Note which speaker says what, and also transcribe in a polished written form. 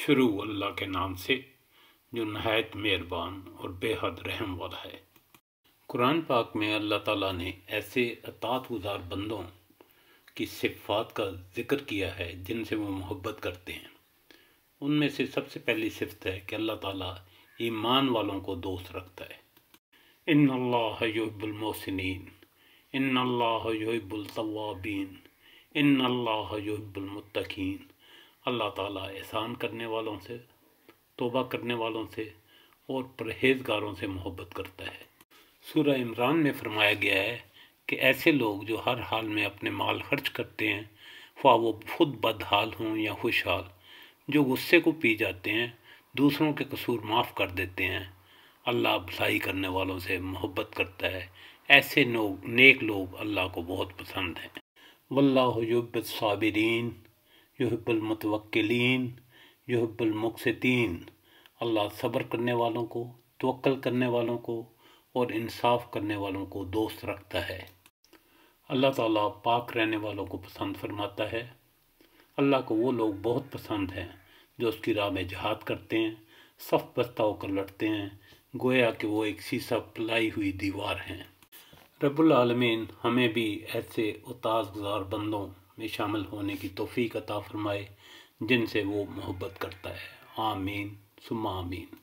Speaker 1: شروع اللہ کے نام سے جو نہایت مہربان اور بے حد رحم والا ہے۔ قرآن پاک میں اللہ تعالیٰ نے ایسے اطاعت گزار بندوں کی صفات کا ذکر کیا ہے جن سے وہ محبت کرتے ہیں۔ ان میں سے سب سے پہلی صفت ہے کہ اللہ تعالیٰ ایمان والوں کو دوست رکھتا ہے۔ ان اللہ یحب المحسنین، ان اللہ یحب التوابین، ان اللہ یحب المتقین۔ اللہ تعالیٰ احسان کرنے والوں سے، توبہ کرنے والوں سے اور پرہیزگاروں سے محبت کرتا ہے۔ سورہ عمران میں فرمایا گیا ہے کہ ایسے لوگ جو ہر حال میں اپنے مال خرچ کرتے ہیں، خواہ وہ خود بدحال ہوں یا خوشحال، جو غصے کو پی جاتے ہیں، دوسروں کے قصور معاف کر دیتے ہیں، اللہ بھلائی کرنے والوں سے محبت کرتا ہے۔ ایسے نیک لوگ اللہ کو بہت پسند ہیں۔ واللہ یحب الصابرین، یحب المتوکلین، یحب المقسطین۔ اللہ صبر کرنے والوں کو، توکل کرنے والوں کو اور انصاف کرنے والوں کو دوست رکھتا ہے۔ اللہ تعالیٰ پاک رہنے والوں کو پسند فرماتا ہے۔ اللہ کو وہ لوگ بہت پسند ہیں جو اس کی راہ میں جہاد کرتے ہیں، صف بستہ ہو کر لڑتے ہیں، گویا کہ وہ ایک سیسہ پلائی ہوئی دیوار ہیں۔ رب العالمین ہمیں بھی ایسے اطاعت گزار بندوں میں شامل ہونے کی توفیق عطا فرمائے جن سے وہ محبت کرتا ہے۔ آمین ثم آمین۔